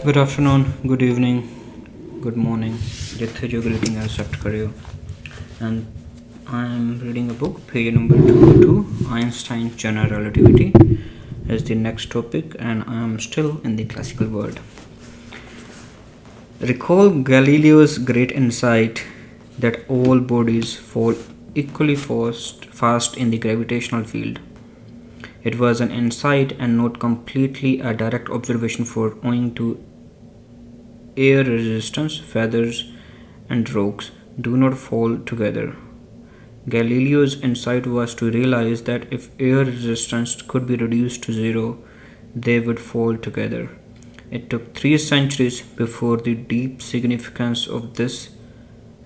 Good afternoon, good evening, good morning. जिथे जो greeting I accept करियो. And I am reading a book, page number 202, Einstein's General Relativity is the next topic, and I am still in the classical world. Recall Galileo's great insight that all bodies fall equally fast in the gravitational field. It was an insight and not completely a direct observation, for owing to air resistance, feathers and rocks do not fall together. Galileo's insight was to realize that if air resistance could be reduced to zero, they would fall together. It took 3 centuries before the deep significance of this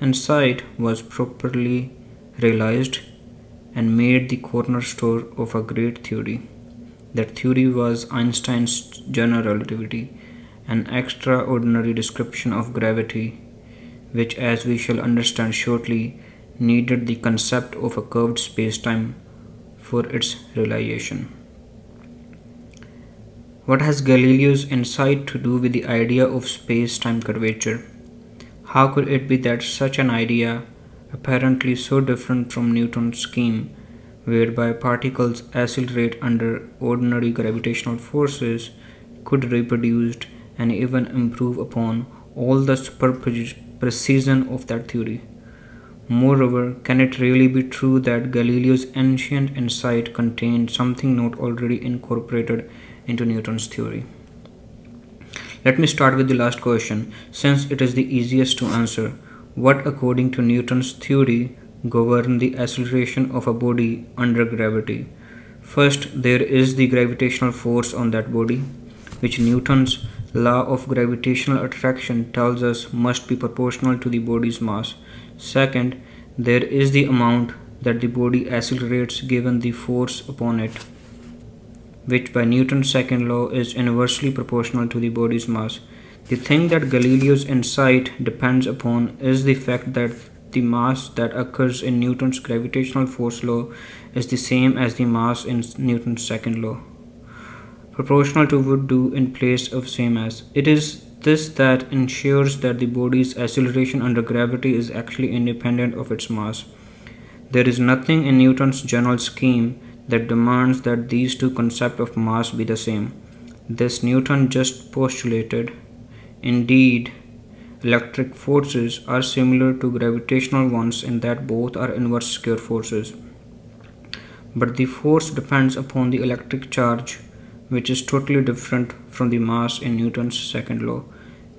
insight was properly realized and made the cornerstone of a great theory. That theory was Einstein's general relativity, an extraordinary description of gravity, which, as we shall understand shortly, needed the concept of a curved spacetime for its realization. What has Galileo's insight to do with the idea of space-time curvature? How could it be that such an idea, apparently so different from Newton's scheme, whereby particles accelerate under ordinary gravitational forces, could be reproduced and even improve upon all the precision of that theory? Moreover, can it really be true that Galileo's ancient insight contained something not already incorporated into Newton's theory? Let me start with the last question, since it is the easiest to answer. What, according to Newton's theory, governed the acceleration of a body under gravity? First, there is the gravitational force on that body, which Newton's law of gravitational attraction tells us must be proportional to the body's mass. Second, there is the amount that the body accelerates given the force upon it, which by Newton's second law is inversely proportional to the body's mass. The thing that Galileo's insight depends upon is the fact that the mass that occurs in Newton's gravitational force law is the same as the mass in Newton's second law. Proportional to would do in place of same as. It is this that ensures that the body's acceleration under gravity is actually independent of its mass. There is nothing in Newton's general scheme that demands that these two concepts of mass be the same. This Newton just postulated. Indeed, electric forces are similar to gravitational ones in that both are inverse square forces. But the force depends upon the electric charge, which is totally different from the mass in Newton's second law.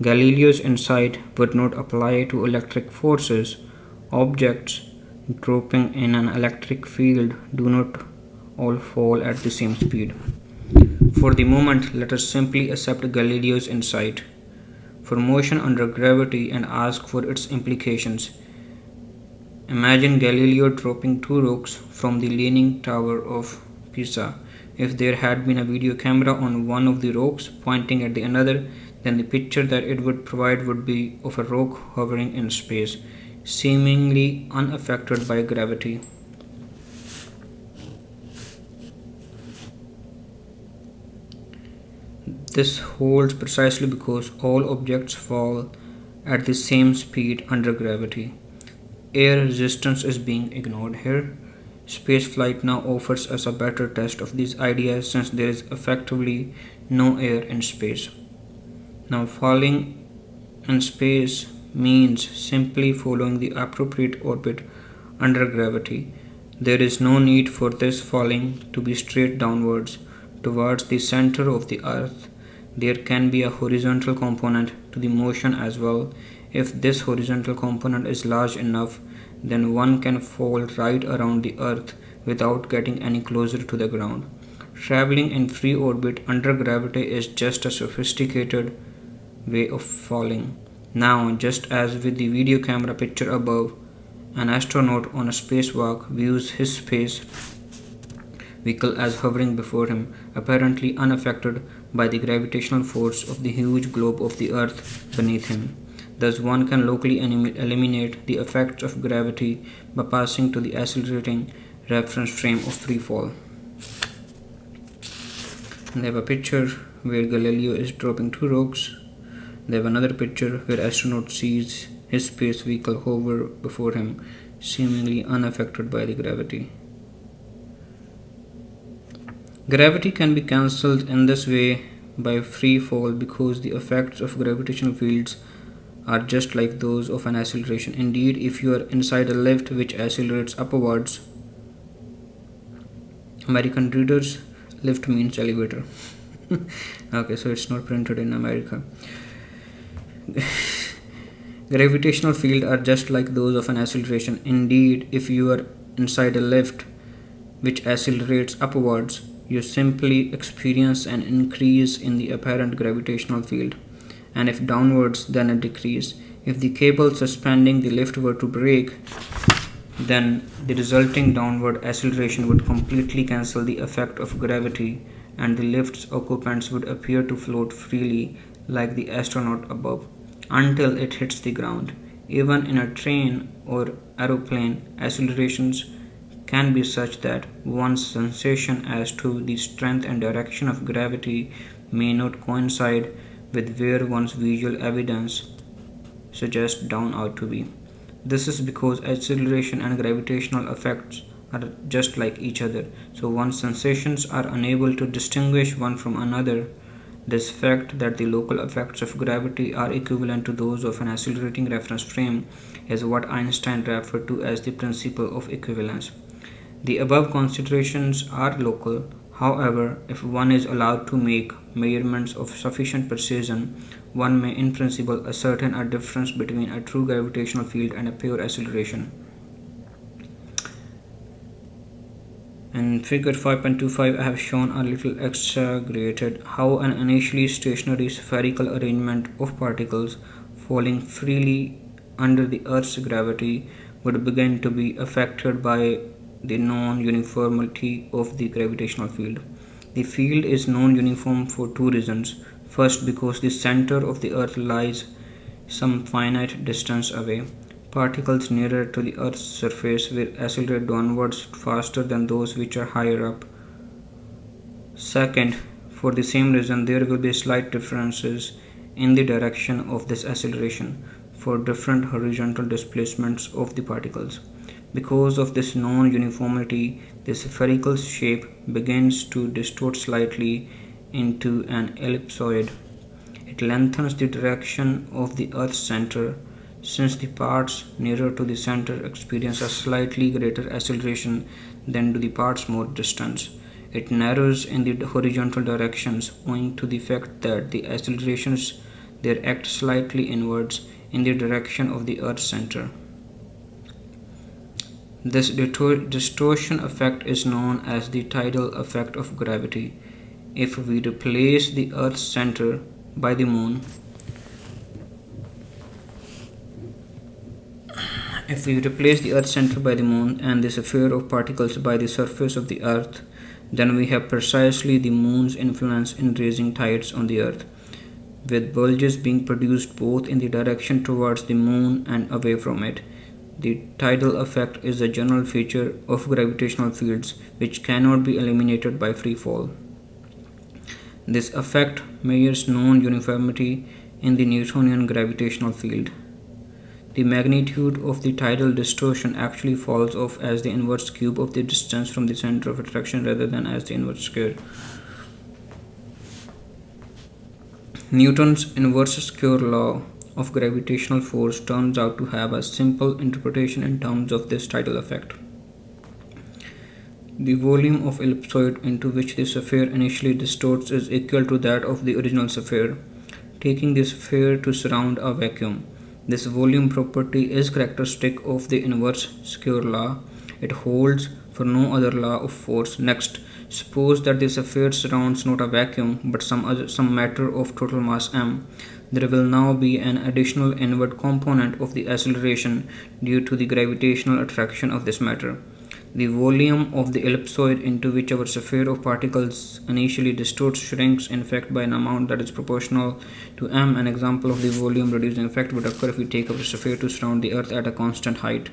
Galileo's insight would not apply to electric forces. Objects dropping in an electric field do not all fall at the same speed. For the moment, let us simply accept Galileo's insight for motion under gravity and ask for its implications. Imagine Galileo dropping 2 rocks from the Leaning Tower of Pisa. If there had been a video camera on one of the rocks pointing at the another, then the picture that it would provide would be of a rock hovering in space, seemingly unaffected by gravity. This holds precisely because all objects fall at the same speed under gravity. Air resistance is being ignored here. Spaceflight now offers us a better test of these ideas, since there is effectively no air in space. Now, falling in space means simply following the appropriate orbit under gravity. There is no need for this falling to be straight downwards towards the center of the earth. There can be a horizontal component to the motion as well. If this horizontal component is large enough, then one can fall right around the earth without getting any closer to the ground. Traveling in free orbit under gravity is just a sophisticated way of falling. Now, just as with the video camera picture above, an astronaut on a spacewalk views his space vehicle as hovering before him, apparently unaffected by the gravitational force of the huge globe of the earth beneath him. Thus, one can locally eliminate the effects of gravity by passing to the accelerating reference frame of free fall. And they have a picture where Galileo is dropping 2 rocks They have another picture where astronaut sees his space vehicle hover before him, seemingly unaffected by the gravity. Gravity can be cancelled in this way by free fall because the effects of gravitational fields are just like those of an acceleration. Indeed, if you are inside a lift which accelerates upwards, American readers, lift means elevator. Okay, so it's not printed in America. Gravitational fields are just like those of an acceleration. Indeed, if you are inside a lift which accelerates upwards, you simply experience an increase in the apparent gravitational field, and if downwards, then a decrease. If the cable suspending the lift were to break, then the resulting downward acceleration would completely cancel the effect of gravity, and the lift's occupants would appear to float freely like the astronaut above until it hits the ground. Even in a train or aeroplane, accelerations can be such that one's sensation as to the strength and direction of gravity may not coincide with where one's visual evidence suggests down ought to be. This is because acceleration and gravitational effects are just like each other, so one's sensations are unable to distinguish one from another. This fact that the local effects of gravity are equivalent to those of an accelerating reference frame is what Einstein referred to as the principle of equivalence. The above considerations are local. However, if one is allowed to make measurements of sufficient precision, one may in principle ascertain a difference between a true gravitational field and a pure acceleration. In figure 5.25, I have shown a little exaggerated how an initially stationary spherical arrangement of particles falling freely under the Earth's gravity would begin to be affected by the non-uniformity of the gravitational field. The field is non-uniform for two reasons. First, because the center of the Earth lies some finite distance away. Particles nearer to the Earth's surface will accelerate downwards faster than those which are higher up. Second, for the same reason, there will be slight differences in the direction of this acceleration for different horizontal displacements of the particles. Because of this non-uniformity, the spherical shape begins to distort slightly into an ellipsoid. It lengthens the direction of the Earth's center, since the parts nearer to the center experience a slightly greater acceleration than do the parts more distant. It narrows in the horizontal directions owing to the fact that the accelerations there act slightly inwards in the direction of the Earth's center. This distortion effect is known as the tidal effect of gravity. If we replace the Earth's center by the moon, and the sphere of particles by the surface of the Earth, then we have precisely the moon's influence in raising tides on the Earth, with bulges being produced both in the direction towards the moon and away from it. The tidal effect is a general feature of gravitational fields which cannot be eliminated by free fall. This effect measures non-uniformity in the Newtonian gravitational field. The magnitude of the tidal distortion actually falls off as the inverse cube of the distance from the center of attraction rather than as the inverse square. Newton's inverse square law of gravitational force turns out to have a simple interpretation in terms of this tidal effect. The volume of ellipsoid into which the sphere initially distorts is equal to that of the original sphere, taking the sphere to surround a vacuum. This volume property is characteristic of the inverse square law. It holds for no other law of force. Next, suppose that the sphere surrounds not a vacuum but some matter of total mass m. There will now be an additional inward component of the acceleration due to the gravitational attraction of this matter. The volume of the ellipsoid into which our sphere of particles initially distorts shrinks in fact by an amount that is proportional to m. An example of the volume reducing effect would occur if we take our sphere to surround the Earth at a constant height.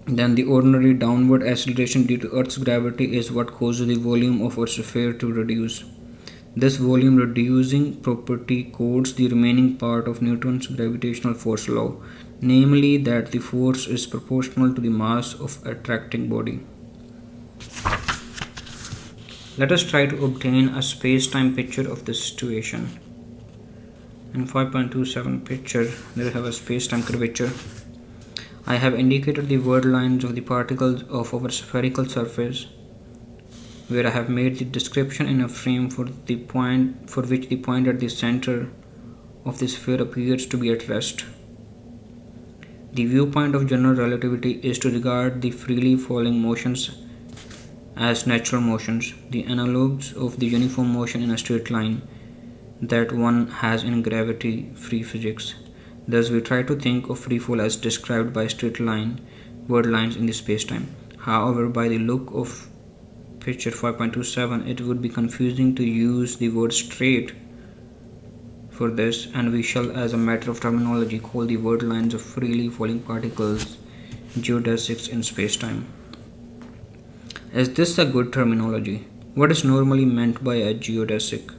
Then the ordinary downward acceleration due to Earth's gravity is what causes the volume of our sphere to reduce. This volume reducing property codes the remaining part of Newton's gravitational force law, namely that the force is proportional to the mass of attracting body. Let us try to obtain a space-time picture of this situation. In 5.27 picture, there I have a space-time curvature. I have indicated the word lines of the particles of our spherical surface, where I have made the description in a frame for which the point at the center of the sphere appears to be at rest. The viewpoint of general relativity is to regard the freely falling motions as natural motions, the analogues of the uniform motion in a straight line that one has in gravity-free physics. Thus, we try to think of free fall as described by straight line word lines in the spacetime. However, by the look of picture 5.27, it would be confusing to use the word straight for this, and we shall, as a matter of terminology, call the word lines of freely falling particles geodesics in spacetime. Is this a good terminology? What is normally meant by a geodesic?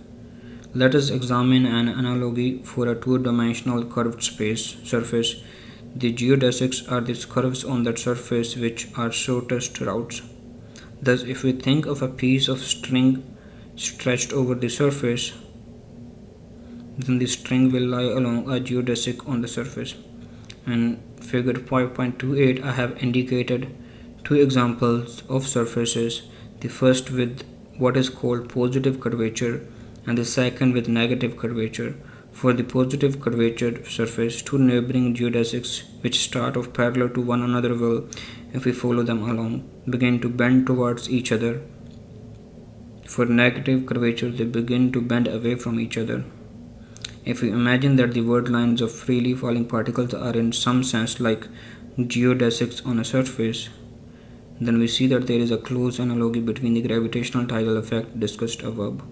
Let us examine an analogy for a two-dimensional curved surface. The geodesics are the curves on that surface which are shortest routes. Thus, if we think of a piece of string stretched over the surface, then the string will lie along a geodesic on the surface. In figure 5.28, I have indicated two examples of surfaces, the first with what is called positive curvature and the second with negative curvature. For the positive curvature surface, two neighboring geodesics which start off parallel to one another will, if we follow them along, begin to bend towards each other. For negative curvature, they begin to bend away from each other. If we imagine that the word lines of freely falling particles are in some sense like geodesics on a surface, then we see that there is a close analogy between the gravitational tidal effect discussed above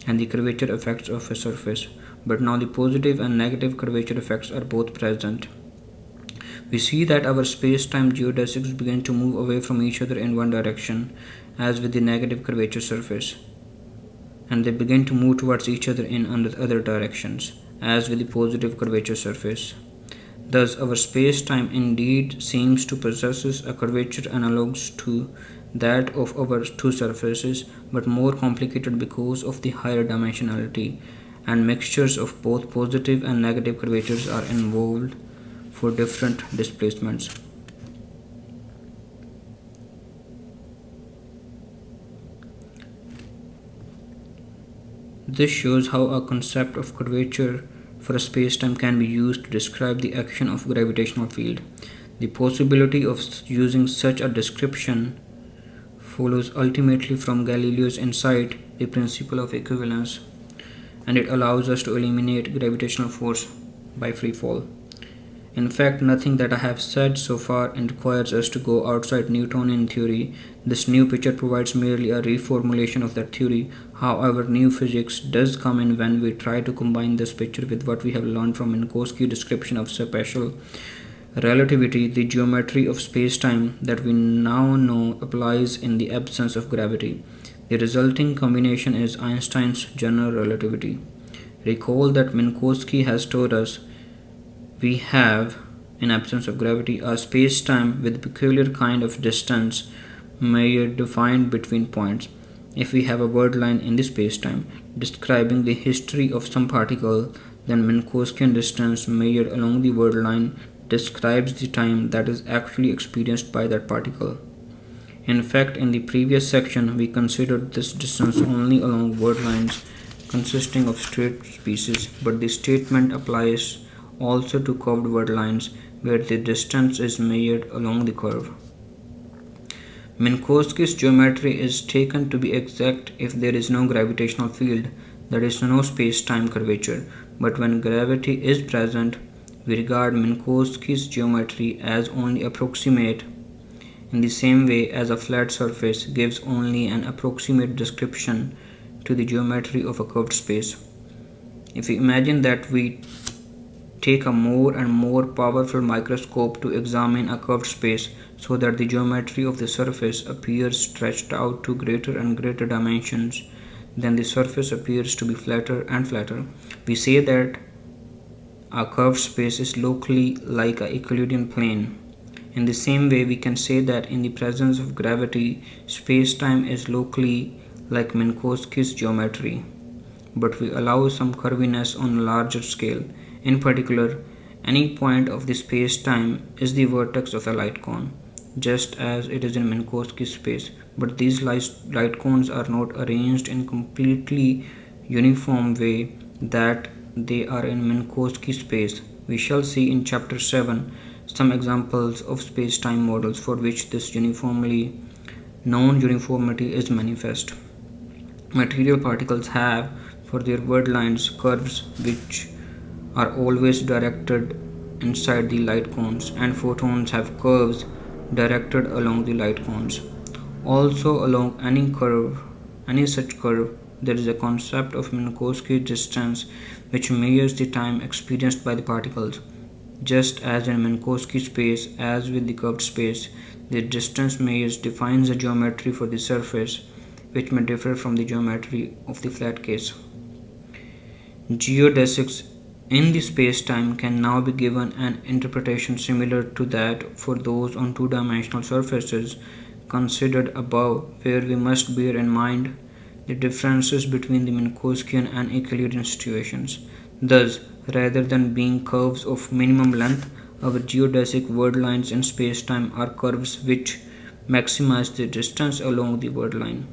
and the curvature effects of a surface, but now the positive and negative curvature effects are both present. We see that our space-time geodesics begin to move away from each other in one direction, as with the negative curvature surface, and they begin to move towards each other in other directions, as with the positive curvature surface. Thus, our space-time indeed seems to possess a curvature analogous to that of our two surfaces, but more complicated because of the higher dimensionality, and mixtures of both positive and negative curvatures are involved for different displacements. This shows how a concept of curvature for a spacetime can be used to describe the action of gravitational field. The possibility of using such a description follows ultimately from Galileo's insight, the principle of equivalence, and it allows us to eliminate gravitational force by free fall. In fact, nothing that I have said so far requires us to go outside Newtonian theory. This new picture provides merely a reformulation of that theory. However, new physics does come in when we try to combine this picture with what we have learned from Minkowski's description of special relativity. The geometry of spacetime that we now know applies in the absence of gravity. The resulting combination is Einstein's general relativity. Recall that Minkowski has told us we have, in absence of gravity, a space-time with a peculiar kind of distance measured defined between points. If we have a word line in the space-time describing the history of some particle, then Minkowskian distance measured along the word line describes the time that is actually experienced by that particle. In fact, in the previous section, we considered this distance only along word lines consisting of straight spaces, but the statement applies also to curved word lines where the distance is measured along the curve. Minkowski's geometry is taken to be exact if there is no gravitational field, there is no space-time curvature, but when gravity is present, we regard Minkowski's geometry as only approximate, in the same way as a flat surface gives only an approximate description to the geometry of a curved space. If we imagine that we take a more and more powerful microscope to examine a curved space so that the geometry of the surface appears stretched out to greater and greater dimensions, then the surface appears to be flatter and flatter. We say that a curved space is locally like a Euclidean plane. In the same way, we can say that in the presence of gravity, space-time is locally like Minkowski's geometry, but we allow some curviness on a larger scale. In particular, any point of the space-time is the vertex of the light cone, just as it is in Minkowski's space, but these light cones are not arranged in completely uniform way that they are in Minkowski space. We shall see in chapter 7 some examples of space-time models for which this uniformly non-uniformity is manifest. Material particles have for their word lines curves which are always directed inside the light cones, and photons have curves directed along the light cones. Also, along any such curve, there is a concept of Minkowski distance which measures the time experienced by the particles. Just as in Minkowski space, as with the curved space, the distance measured defines a geometry for the surface, which may differ from the geometry of the flat case. Geodesics in the space-time can now be given an interpretation similar to that for those on two-dimensional surfaces considered above, where we must bear in mind the differences between the Minkowskian and Euclidean situations. Thus, rather than being curves of minimum length, our geodesic word lines in space-time are curves which maximize the distance along the word line.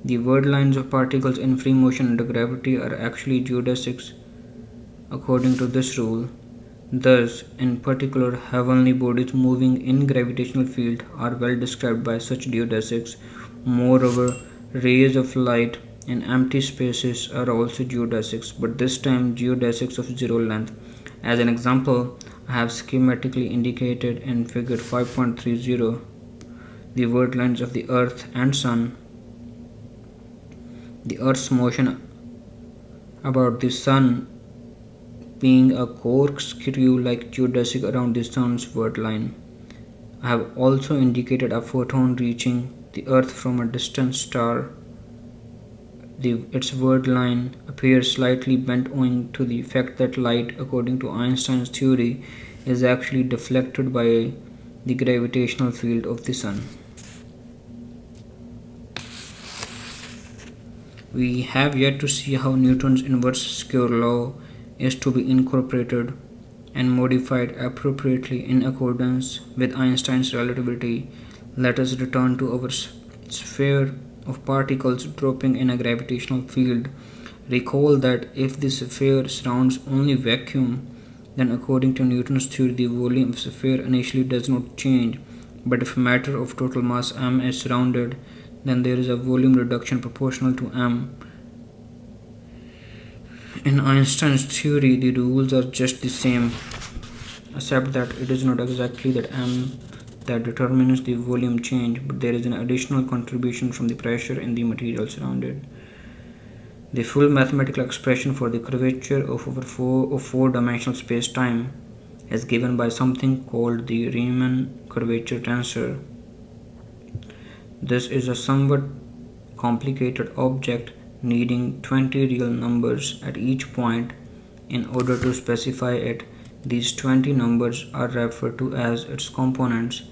The word lines of particles in free motion under gravity are actually geodesics according to this rule. Thus, in particular, heavenly bodies moving in gravitational field are well described by such geodesics. Moreover, rays of light in empty spaces are also geodesics, but this time geodesics of zero length. As an example, I have schematically indicated in figure 5.30 the word lines of the Earth and Sun. The Earth's motion about the Sun being a corkscrew-like geodesic around the Sun's word line. I have also indicated a photon reaching the Earth from a distant star. Its word line appears slightly bent owing to the fact that light, according to Einstein's theory, is actually deflected by the gravitational field of the Sun. We have yet to see how Newton's inverse square law is to be incorporated and modified appropriately in accordance with Einstein's relativity. Let us return to our sphere of particles dropping in a gravitational field. Recall that if the sphere surrounds only vacuum, then according to Newton's theory, the volume of the sphere initially does not change. But if matter of total mass m is surrounded, then there is a volume reduction proportional to m. In Einstein's theory, the rules are just the same, except that it is not exactly that m that determines the volume change, but there is an additional contribution from the pressure in the material surrounded. The full mathematical expression for the curvature of four-dimensional space-time is given by something called the Riemann curvature tensor. This is a somewhat complicated object needing 20 real numbers at each point in order to specify it. These 20 numbers are referred to as its components.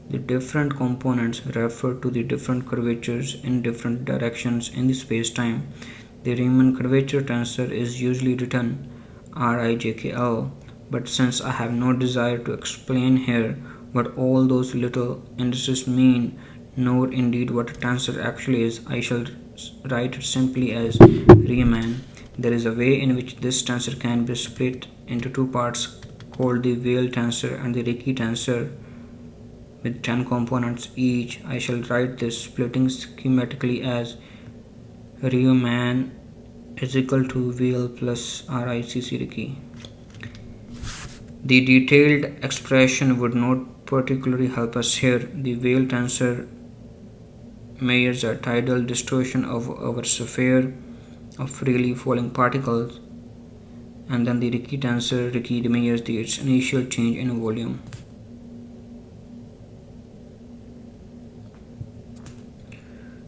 The different components refer to the different curvatures in different directions in the space-time. The Riemann curvature tensor is usually written RIJKL, but since I have no desire to explain here what all those little indices mean, nor indeed what a tensor actually is, I shall write it simply as Riemann. There is a way in which this tensor can be split into two parts called the Weyl tensor and the Ricci tensor with 10 components each. I shall write this splitting schematically as Riemann is equal to Weyl plus RICC Ricci. The detailed expression would not particularly help us here. The Weyl tensor measures a tidal distortion of our sphere of freely falling particles, and then the Ricci tensor measures its initial change in volume.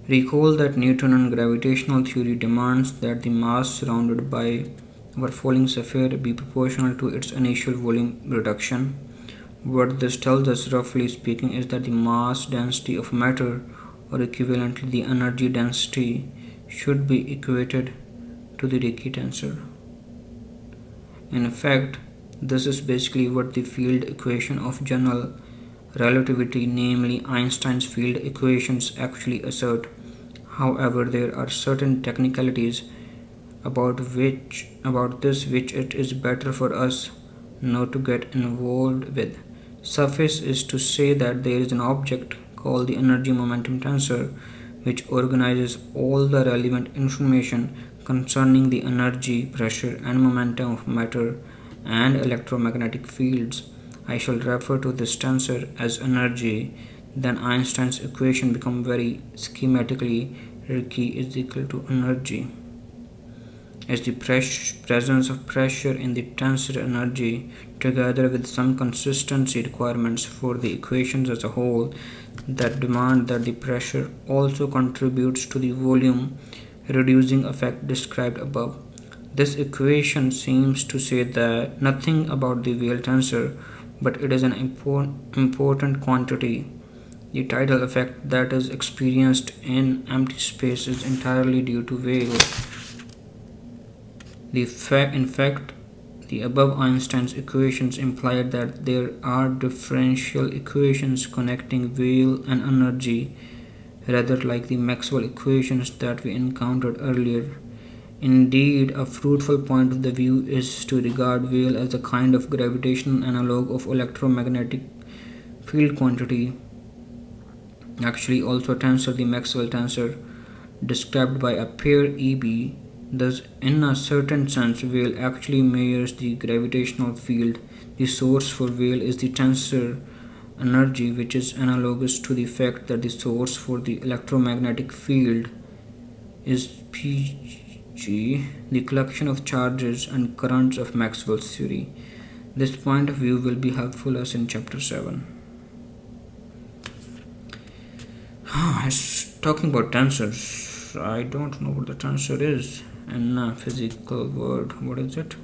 Recall that Newtonian gravitational theory demands that the mass surrounded by our falling sphere be proportional to its initial volume reduction. What this tells us, roughly speaking, is that the mass density of matter, or equivalently the energy density, should be equated to the Ricci tensor. In fact, this is basically what the field equation of general relativity, namely Einstein's field equations, actually assert. However, there are certain technicalities about this which it is better for us not to get involved with. Suffice is to say that there is an object called the energy momentum tensor which organizes all the relevant information concerning the energy, pressure, and momentum of matter and electromagnetic fields. I shall refer to this tensor as energy. Then Einstein's equation become very schematically Ricci is equal to energy as the presence of pressure in the tensor energy, together with some consistency requirements for the equations as a whole that demand that the pressure also contributes to the volume reducing effect described above. This equation seems to say that nothing about the Weyl tensor, but it is an important quantity. The tidal effect that is experienced in empty space is entirely due to Weyl. In fact, the above Einstein's equations implied that there are differential equations connecting Weyl and energy, rather like the Maxwell equations that we encountered earlier. Indeed, a fruitful point of the view is to regard Weyl as a kind of gravitational analog of electromagnetic field quantity, actually also tensor, the Maxwell tensor, described by a pair EB. Thus, in a certain sense, Weyl actually measures the gravitational field. The source for Weyl is the tensor energy, which is analogous to the fact that the source for the electromagnetic field is Pg, the collection of charges and currents of Maxwell's theory. This point of view will be helpful us in chapter 7. Talking about tensors, I don't know what the tensor is in a physical word. What is it?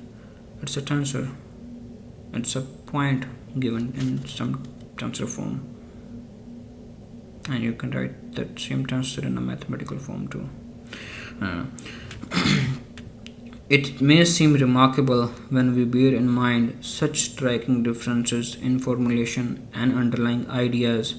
It's a tensor. It's a point given in some tensor form, and you can write that same tensor in a mathematical form too. It may seem remarkable when we bear in mind such striking differences in formulation and underlying ideas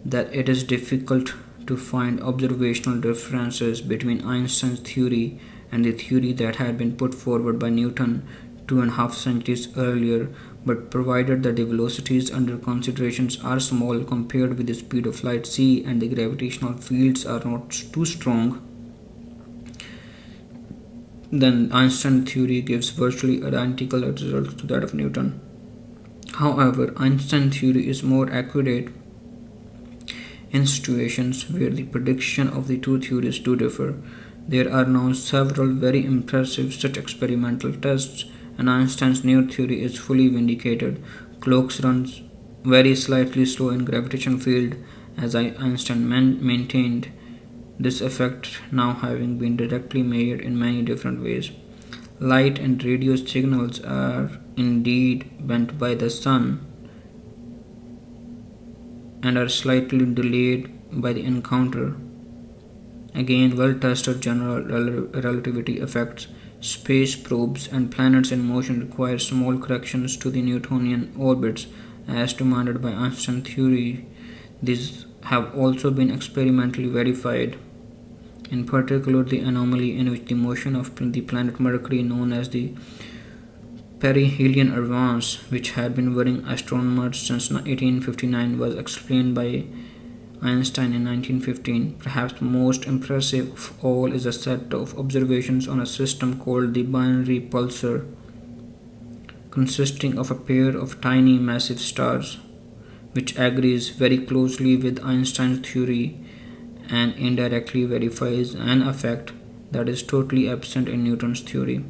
that it is difficult to find observational differences between Einstein's theory and the theory that had been put forward by Newton 2.5 centuries earlier, but provided that the velocities under considerations are small compared with the speed of light c and the gravitational fields are not too strong, then Einstein's theory gives virtually identical results to that of Newton. However, Einstein's theory is more accurate in situations where the prediction of the two theories do differ. There are now several very impressive such experimental tests, and Einstein's new theory is fully vindicated. Clocks runs very slightly slow in gravitational field, as Einstein maintained, this effect now having been directly measured in many different ways. Light and radio signals are indeed bent by the sun and are slightly delayed by the encounter. Again, well tested general relativity effects, space probes, and planets in motion require small corrections to the Newtonian orbits as demanded by Einstein's theory. These have also been experimentally verified. In particular, the anomaly in which the motion of the planet Mercury, known as the perihelion advance, which had been worrying astronomers since 1859, was explained by Einstein in 1915. Perhaps most impressive of all is a set of observations on a system called the binary pulsar, consisting of a pair of tiny massive stars, which agrees very closely with Einstein's theory and indirectly verifies an effect that is totally absent in Newton's theory: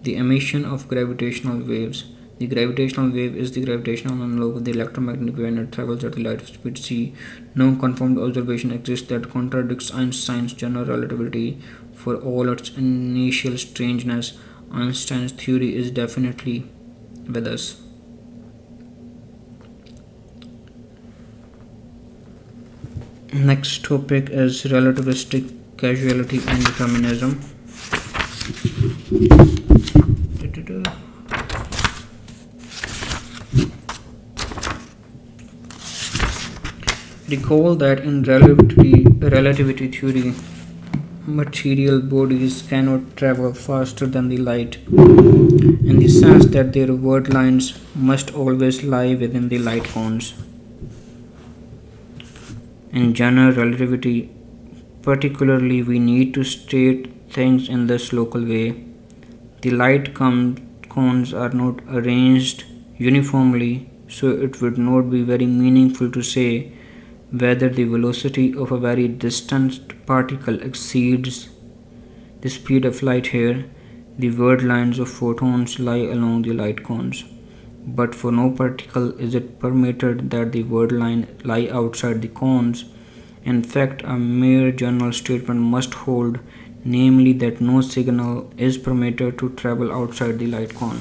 the emission of gravitational waves. The gravitational wave is the gravitational analog of the electromagnetic wave and it travels at the light speed c. No confirmed observation exists that contradicts Einstein's general relativity. For all its initial strangeness, Einstein's theory is definitely with us. Next topic is relativistic causality and determinism. Recall that in relativity theory, material bodies cannot travel faster than the light, in the sense that their word lines must always lie within the light cones. In general relativity, particularly, we need to state things in this local way. The light cones are not arranged uniformly, so it would not be very meaningful to say whether the velocity of a very distant particle exceeds the speed of light here. The word lines of photons lie along the light cones, but for no particle is it permitted that the word line lie outside the cones. In fact, a mere general statement must hold, namely that no signal is permitted to travel outside the light cone.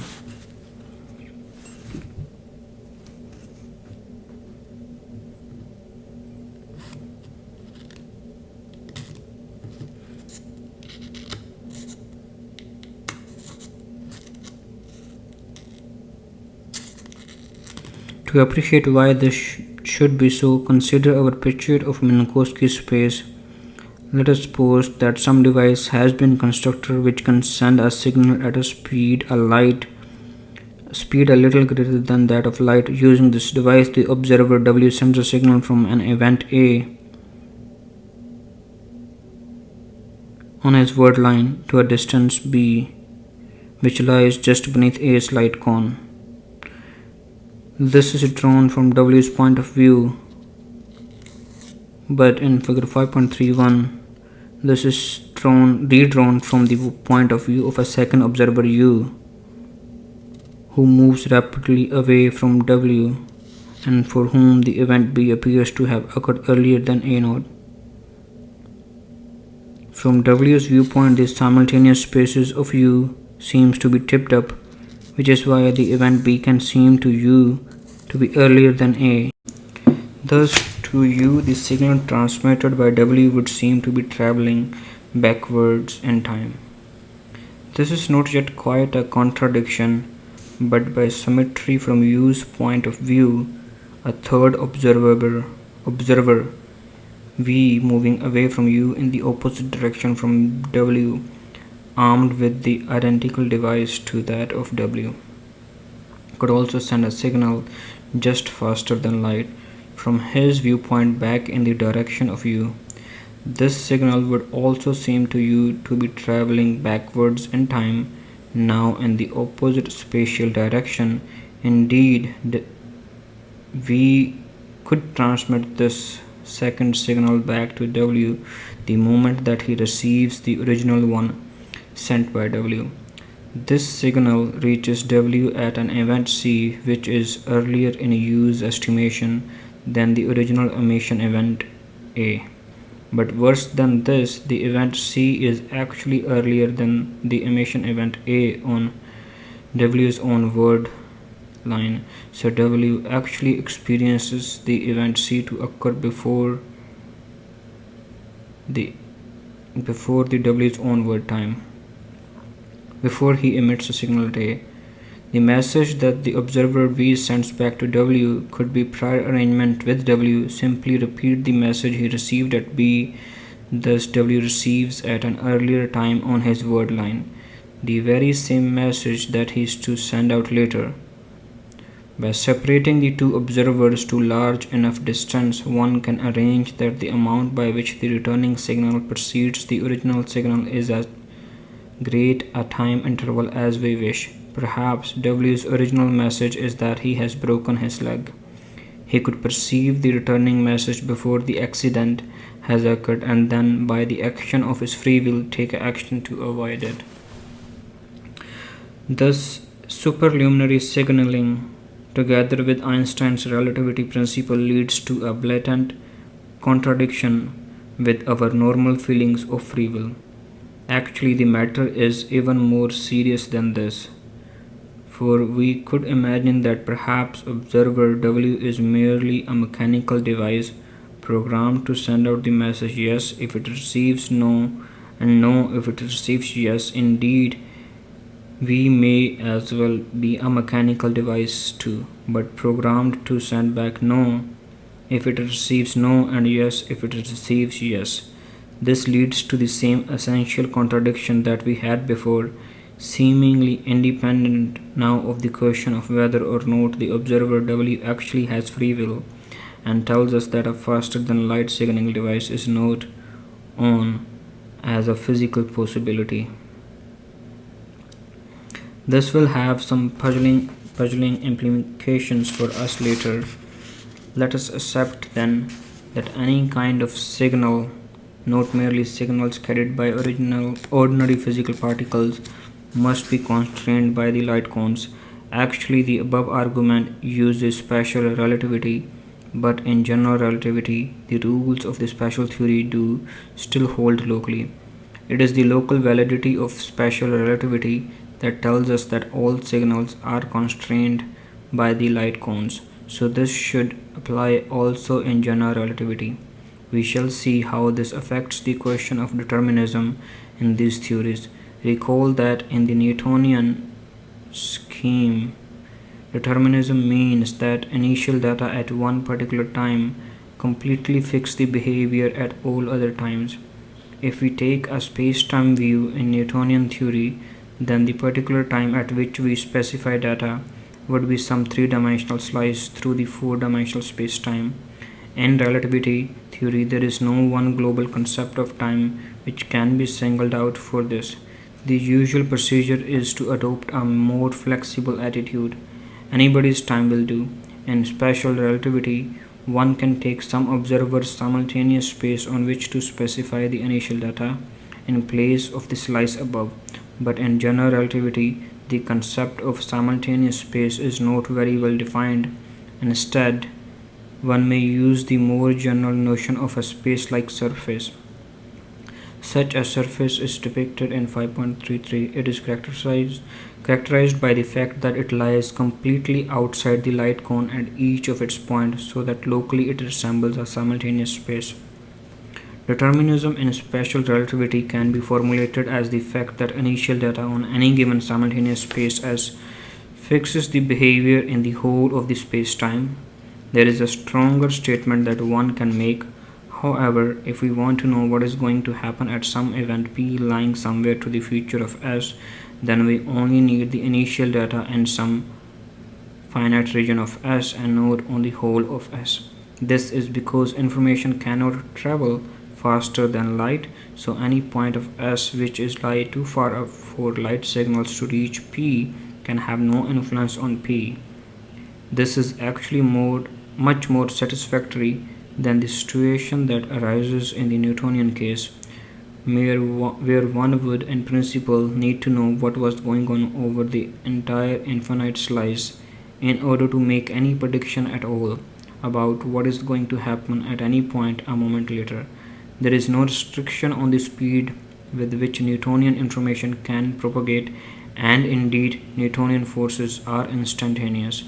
To appreciate why this should be so, consider our picture of Minkowski space. Let us suppose that some device has been constructed which can send a signal at a speed a little greater than that of light. Using this device, the observer W sends a signal from an event A on his word line to a distance B, which lies just beneath A's light cone. This is drawn from W's point of view, but in figure 5.31, this is redrawn from the point of view of a second observer U, who moves rapidly away from W and for whom the event B appears to have occurred earlier than A0. From W's viewpoint, the simultaneous spaces of U seems to be tipped up, which is why the event B can seem to U to be earlier than A. Thus, to U, the signal transmitted by W would seem to be traveling backwards in time. This is not yet quite a contradiction, but by symmetry from U's point of view, a third observer V moving away from U in the opposite direction from W, armed with the identical device to that of W, could also send a signal just faster than light from his viewpoint back in the direction of U. This signal would also seem to U to be traveling backwards in time, now in the opposite spatial direction. Indeed, V could transmit this second signal back to W the moment that he receives the original one sent by W. This signal reaches W at an event C, which is earlier in U's estimation than the original emission event A. But worse than this, the event C is actually earlier than the emission event A on W's own word line. So W actually experiences the event C to occur before the W's own word time, before he emits a signal at A. The message that the observer V sends back to W could be prior arrangement with W, simply repeat the message he received at B, thus W receives at an earlier time on his word line the very same message that he is to send out later. By separating the two observers to large enough distance, one can arrange that the amount by which the returning signal precedes the original signal is as great a time interval as we wish. Perhaps W's original message is that he has broken his leg. He could perceive the returning message before the accident has occurred and then, by the action of his free will, take action to avoid it. Thus, Superluminary signaling, together with Einstein's relativity principle, leads to a blatant contradiction with our normal feelings of free will. Actually, the matter is even more serious than this, for we could imagine that perhaps observer W is merely a mechanical device programmed to send out the message yes if it receives no and no if it receives yes. Indeed, we may as well be a mechanical device too, but programmed to send back no if it receives no and yes if it receives yes. This leads to the same essential contradiction that we had before, seemingly independent now of the question of whether or not the observer W actually has free will, and tells us that a faster than light signaling device is not on as a physical possibility. This will have some puzzling implications for us later. Let us accept then that any kind of signal, not merely signals carried by ordinary physical particles, must be constrained by the light cones. Actually, the above argument uses special relativity, but in general relativity, the rules of the special theory do still hold locally. It is the local validity of special relativity that tells us that all signals are constrained by the light cones. So, this should apply also in general relativity. We shall see how this affects the question of determinism in these theories. Recall that in the Newtonian scheme, determinism means that initial data at one particular time completely fix the behavior at all other times. If we take a space-time view in Newtonian theory, then the particular time at which we specify data would be some three-dimensional slice through the four-dimensional space-time. In relativity theory, there is no one global concept of time which can be singled out for this. The usual procedure is to adopt a more flexible attitude. Anybody's time will do. In special relativity, one can take some observer's simultaneous space on which to specify the initial data in place of the slice above. But in general relativity, the concept of simultaneous space is not very well defined. Instead, one may use the more general notion of a space-like surface. Such a surface is depicted in 5.33. It is characterized by the fact that it lies completely outside the light cone at each of its points, so that locally it resembles a simultaneous space. Determinism in special relativity can be formulated as the fact that initial data on any given simultaneous space S fixes the behavior in the whole of the space-time. There is a stronger statement that one can make. However, if we want to know what is going to happen at some event P lying somewhere to the future of S, then we only need the initial data in some finite region of S and not on the whole of S. This is because information cannot travel faster than light, so any point of S which is lie too far up for light signals to reach P can have no influence on P. This is actually much more satisfactory than the situation that arises in the Newtonian case, where one would in principle need to know what was going on over the entire infinite slice in order to make any prediction at all about what is going to happen at any point a moment later. There is no restriction on the speed with which Newtonian information can propagate, and indeed Newtonian forces are instantaneous.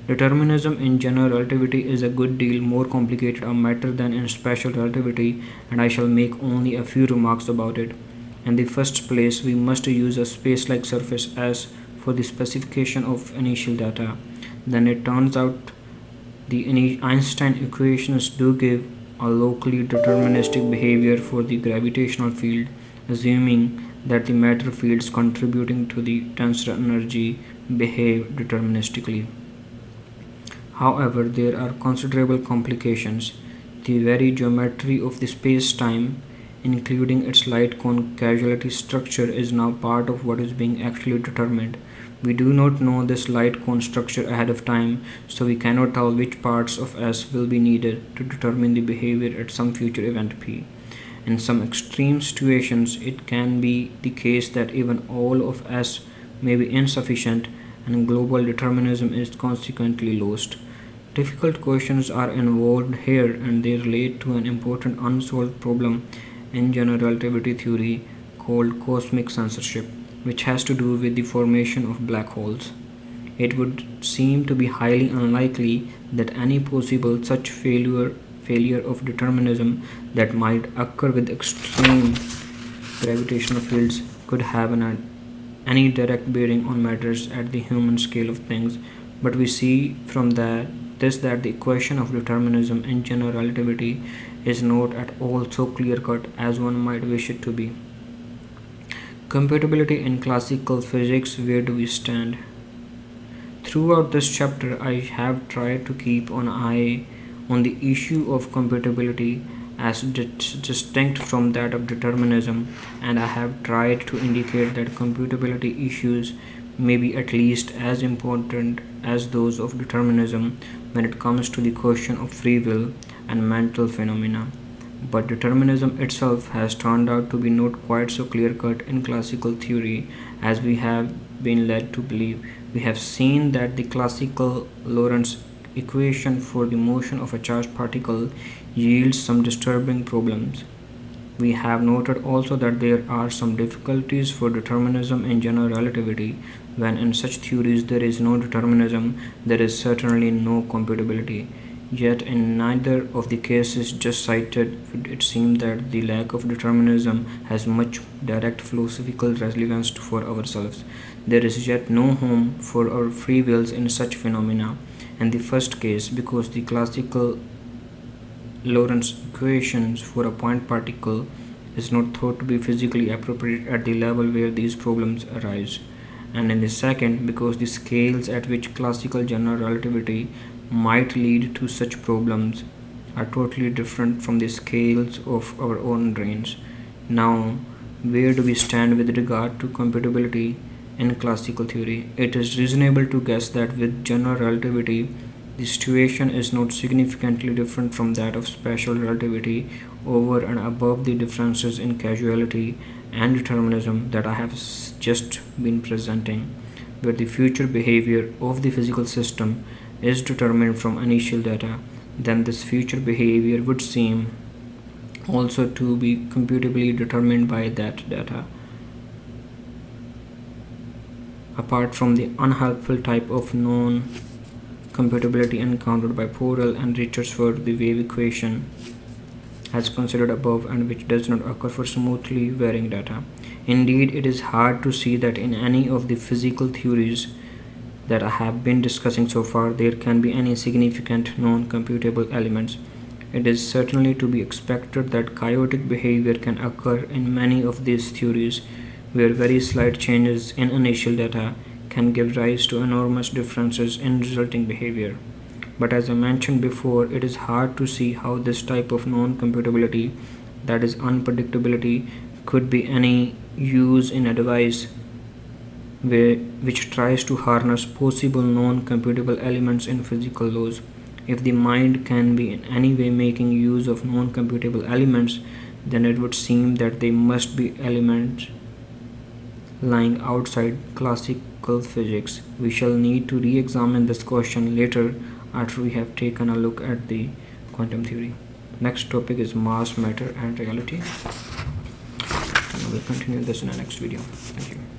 Determinism in general relativity is a good deal more complicated a matter than in special relativity, and I shall make only a few remarks about it. In the first place, we must use a space-like surface S for the specification of initial data. Then it turns out the Einstein equations do give a locally deterministic behavior for the gravitational field, assuming that the matter fields contributing to the tensor energy behave deterministically. However, there are considerable complications. The very geometry of the space-time, including its light cone causality structure, is now part of what is being actually determined. We do not know this light cone structure ahead of time, so we cannot tell which parts of S will be needed to determine the behavior at some future event P. In some extreme situations, it can be the case that even all of S may be insufficient, and global determinism is consequently lost. Difficult questions are involved here, and they relate to an important unsolved problem in general relativity theory called cosmic censorship, which has to do with the formation of black holes. It would seem to be highly unlikely that any possible such failure of determinism that might occur with extreme gravitational fields could have any direct bearing on matters at the human scale of things. But we see from that the equation of determinism in general relativity is not at all so clear cut as one might wish it to be. Compatibility in classical physics, where do we stand? Throughout this chapter, I have tried to keep an eye on the issue of compatibility as distinct from that of determinism, and I have tried to indicate that compatibility issues may be at least as important as those of determinism when it comes to the question of free will and mental phenomena. But determinism itself has turned out to be not quite so clear cut in classical theory as we have been led to believe. We have seen that the classical Lorentz equation for the motion of a charged particle yields some disturbing problems. We have noted also that there are some difficulties for determinism in general relativity. When in such theories there is no determinism, there is certainly no compatibility. Yet, in neither of the cases just cited, it seems that the lack of determinism has much direct philosophical relevance for ourselves. There is yet no home for our free wills in such phenomena. In the first case, because the classical Lorentz equations for a point particle is not thought to be physically appropriate at the level where these problems arise, and in the second, because the scales at which classical general relativity might lead to such problems are totally different from the scales of our own brains. Now, where do we stand with regard to compatibility in classical theory? It is reasonable to guess that with general relativity, the situation is not significantly different from that of special relativity over and above the differences in causality and determinism that I have just been presenting, where the future behavior of the physical system is determined from initial data. Then this future behavior would seem also to be computably determined by that data. Apart from the unhelpful type of non-compatibility encountered by Porel and Richards for the wave equation as considered above, and which does not occur for smoothly varying data. Indeed, it is hard to see that in any of the physical theories that I have been discussing so far there can be any significant non-computable elements. It is certainly to be expected that chaotic behavior can occur in many of these theories, where very slight changes in initial data can give rise to enormous differences in resulting behavior. But as I mentioned before, it is hard to see how this type of non-computability, that is unpredictability, could be any use in a device which tries to harness possible non-computable elements in physical laws. If the mind can be in any way making use of non-computable elements, then it would seem that they must be elements lying outside classical physics. We shall need to re-examine this question later after we have taken a look at the quantum theory. Next topic is mass, matter and reality, and we'll continue this in the next video. Thank you.